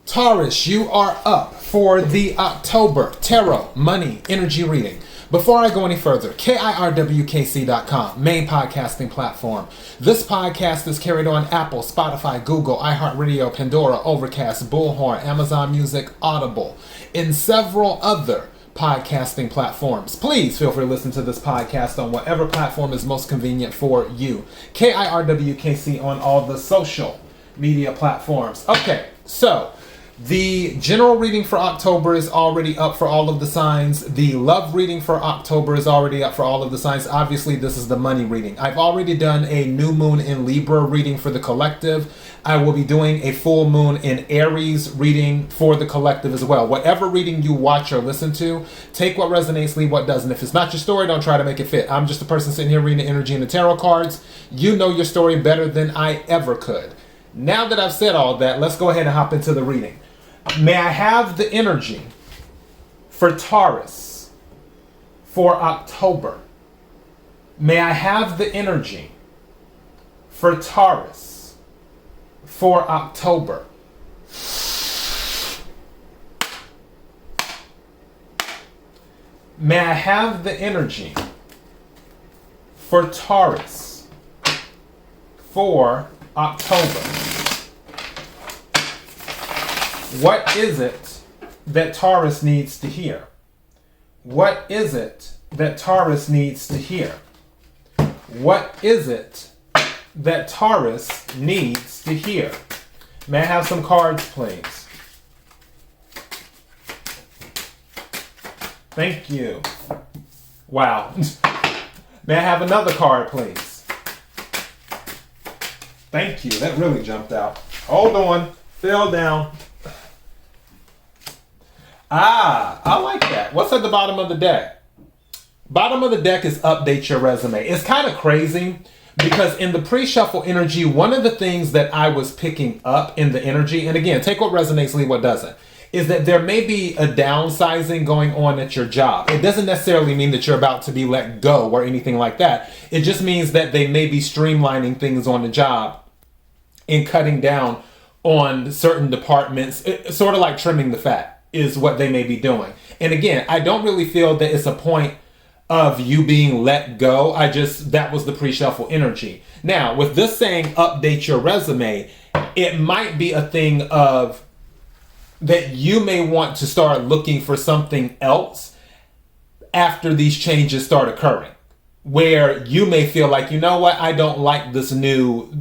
Taurus, you are up for the October Tarot Money Energy Reading. Before I go any further, KIRWKC.com, main podcasting platform. This podcast is carried on Apple, Spotify, Google, iHeartRadio, Pandora, Overcast, Bullhorn, Amazon Music, Audible, and several other podcasting platforms. Please feel free to listen to this podcast on whatever platform is most convenient for you. KIRWKC on all the social media platforms. Okay, so the general reading for October is already up for all of the signs. The love reading for October is already up for all of the signs. Obviously, this is the money reading. I've already done a new moon in Libra reading for the collective. I will be doing a full moon in Aries reading for the collective as well. Whatever reading you watch or listen to, take what resonates, leave what doesn't. If it's not your story, don't try to make it fit. I'm just a person sitting here reading the energy and the tarot cards. You know your story better than I ever could. Now that I've said all that, let's go ahead and hop into the reading. May I have the energy for Taurus for October? May I have the energy for Taurus for October? May I have the energy for Taurus for October? What is it that Taurus needs to hear? What is it that Taurus needs to hear? What is it that Taurus needs to hear? May I have some cards, please? Thank you. Wow. May I have another card, please? Thank you. That really jumped out. Hold on. Fell down. I like that. What's at the bottom of the deck? Bottom of the deck is update your resume. It's kind of crazy because in the pre-shuffle energy, one of the things that I was picking up in the energy, and again, take what resonates, leave what doesn't, is that there may be a downsizing going on at your job. It doesn't necessarily mean that you're about to be let go or anything like that. It just means that they may be streamlining things on the job and cutting down on certain departments. It's sort of like trimming the fat is what they may be doing. And again, I don't really feel that it's a point of you being let go. That was the pre-shuffle energy. Now, with this saying update your resume, it might be a thing of that you may want to start looking for something else after these changes start occurring, where you may feel like, you know what, I don't like the new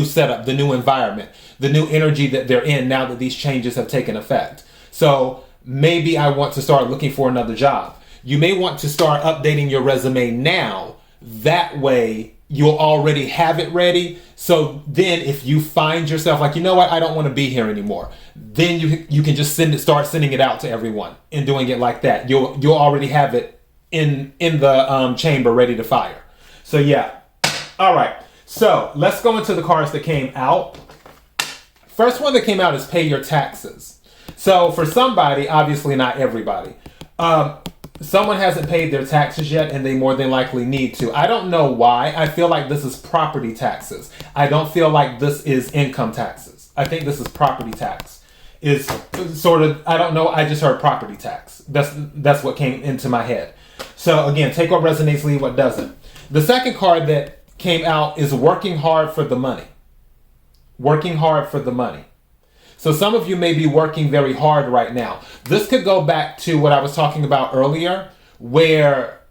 setup, the new environment, the new energy that they're in now that these changes have taken effect. So maybe I want to start looking for another job. You may want to start updating your resume now. That way you'll already have it ready. So then if you find yourself like, you know what, I don't want to be here anymore, then you can just start sending it out to everyone and doing it like that. You'll already have it in the chamber ready to fire. So yeah. All right. So let's go into the cards that came out. First one that came out is pay your taxes. So for somebody, obviously not everybody, someone hasn't paid their taxes yet and they more than likely need to. I don't know why. I feel like this is property taxes. I don't feel like this is income taxes. I think this is property tax. Is sort of, I don't know. I just heard property tax. That's what came into my head. So again, take what resonates, leave what doesn't. The second card that came out is working hard for the money. Working hard for the money. So some of you may be working very hard right now. This could go back to what I was talking about earlier, where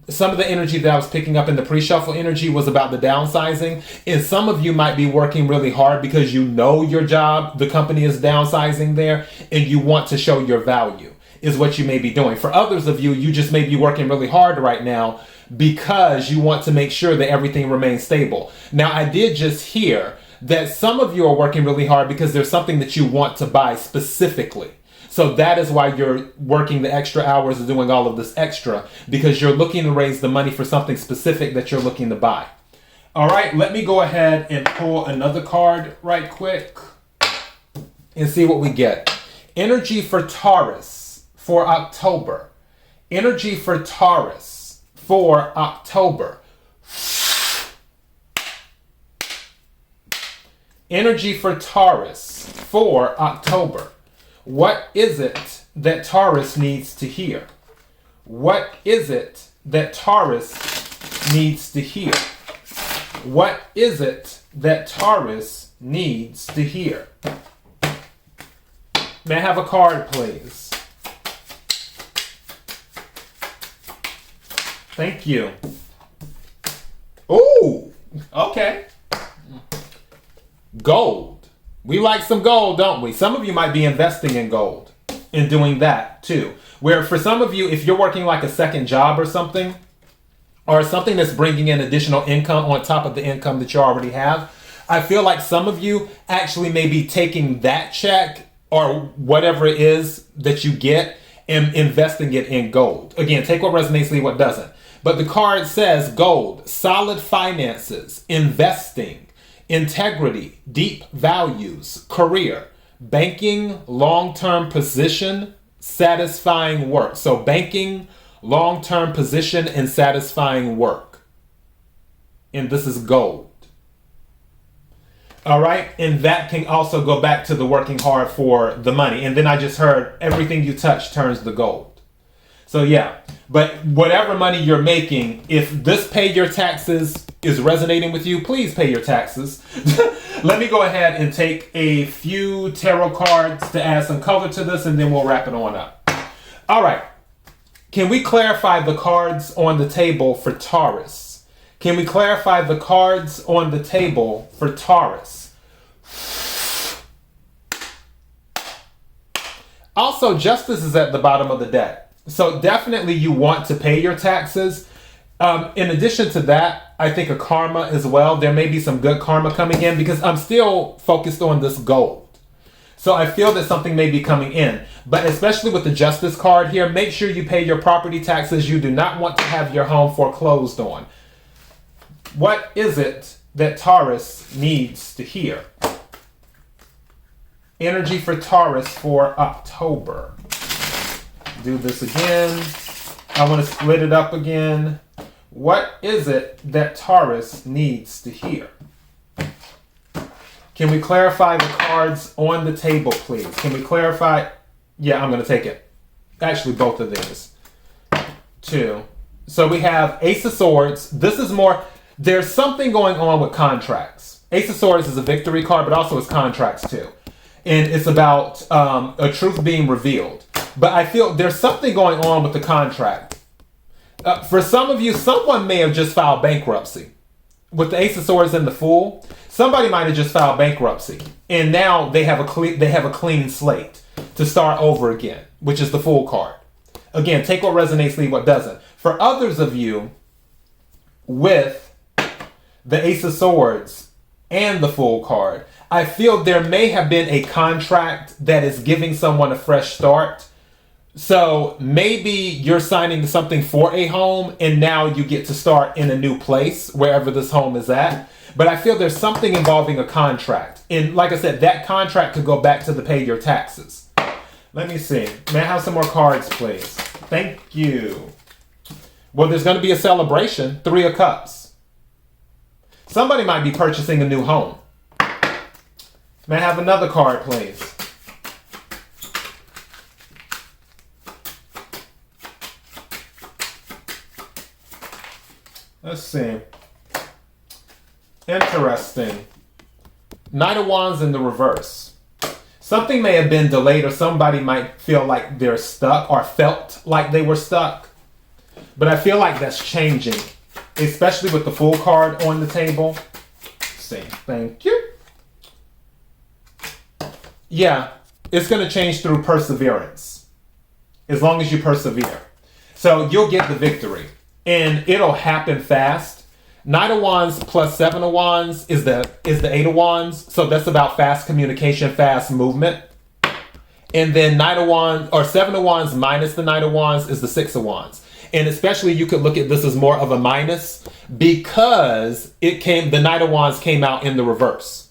some of the energy that I was picking up in the pre-shuffle energy was about the downsizing. And some of you might be working really hard because you know your job, the company is downsizing there, and you want to show your value is what you may be doing. For others of you, you just may be working really hard right now because you want to make sure that everything remains stable. Now, I did just hear that some of you are working really hard because there's something that you want to buy specifically. So that is why you're working the extra hours and doing all of this extra, because you're looking to raise the money for something specific that you're looking to buy. All right, let me go ahead and pull another card right quick and see what we get. Energy for Taurus for October. Energy for Taurus for October. Energy for Taurus for October. What is it that Taurus needs to hear? What is it that Taurus needs to hear? What is it that Taurus needs to hear? May I have a card, please? Thank you. Ooh, okay. Gold. We like some gold, don't we? Some of you might be investing in gold and doing that too. Where for some of you, if you're working like a second job or something that's bringing in additional income on top of the income that you already have, I feel like some of you actually may be taking that check or whatever it is that you get and investing it in gold. Again, take what resonates, leave what doesn't. But the card says gold, solid finances, investing, integrity, deep values, career, banking, long-term position, satisfying work. So banking, long-term position, and satisfying work. And this is gold. All right. And that can also go back to the working hard for the money. And then I just heard everything you touch turns to gold. So yeah, but whatever money you're making, if this pay your taxes is resonating with you, please pay your taxes. Let me go ahead and take a few tarot cards to add some color to this, and then we'll wrap it on up. All right. Can we clarify the cards on the table for Taurus? Can we clarify the cards on the table for Taurus? Also, justice is at the bottom of the deck. So definitely you want to pay your taxes. In addition to that, I think a karma as well. There may be some good karma coming in because I'm still focused on this gold. So I feel that something may be coming in. But especially with the justice card here, make sure you pay your property taxes. You do not want to have your home foreclosed on. What is it that Taurus needs to hear? Energy for Taurus for October. Do this again. I want to split it up again. What is it that Taurus needs to hear? Can we clarify the cards on the table, please? Can we clarify? Yeah, I'm going to take it. Actually, both of these. Two. So we have Ace of Swords. This is more, there's something going on with contracts. Ace of Swords is a victory card, but also it's contracts too. And it's about a truth being revealed. But I feel there's something going on with the contract. For some of you, someone may have just filed bankruptcy. With the Ace of Swords and the Fool, somebody might have just filed bankruptcy. And now they have a clean slate to start over again, which is the Fool card. Again, take what resonates, leave what doesn't. For others of you, with the Ace of Swords and the Fool card, I feel there may have been a contract that is giving someone a fresh start. So maybe you're signing to something for a home and now you get to start in a new place, wherever this home is at. But I feel there's something involving a contract. And like I said, that contract could go back to the pay your taxes. Let me see. May I have some more cards, please? Thank you. Well, there's going to be a celebration. 3 of Cups. Somebody might be purchasing a new home. May I have another card, please? Let's see. Interesting. Knight of Wands in the reverse. Something may have been delayed, or somebody might feel like they're stuck or felt like they were stuck. But I feel like that's changing, especially with the Fool card on the table. Let's see. Thank you. Yeah, it's going to change through perseverance. As long as you persevere. So you'll get the victory. And it'll happen fast. Knight of Wands plus 7 of Wands is the 8 of Wands. So that's about fast communication, fast movement. And then Knight of Wands, or 7 of Wands minus the Knight of Wands is the 6 of Wands. And especially you could look at this as more of a minus because the Knight of Wands came out in the reverse.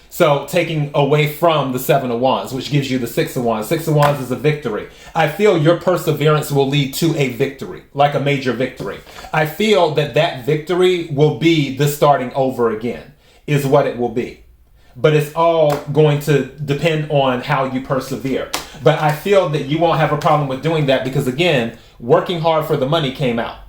So taking away from the 7 of Wands, which gives you the 6 of Wands. 6 of Wands is a victory. I feel your perseverance will lead to a victory, like a major victory. I feel that victory will be the starting over again, is what it will be. but it's all going to depend on how you persevere. But I feel that you won't have a problem with doing that because, again, working hard for the money came out.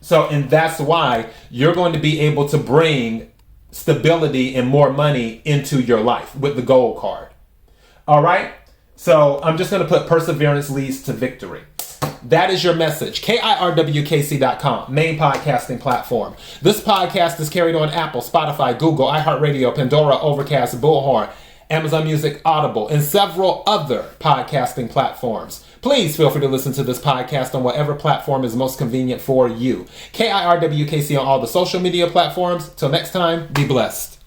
So, and that's why you're going to be able to bring stability and more money into your life with the gold card. All right. So I'm just going to put perseverance leads to victory. That is your message. KIRWKC.com, main podcasting platform. This podcast is carried on Apple, Spotify, Google, iHeartRadio, Pandora, Overcast, Bullhorn, Amazon Music, Audible, and several other podcasting platforms. Please feel free to listen to this podcast on whatever platform is most convenient for you. KIRWKC on all the social media platforms. Till next time, be blessed.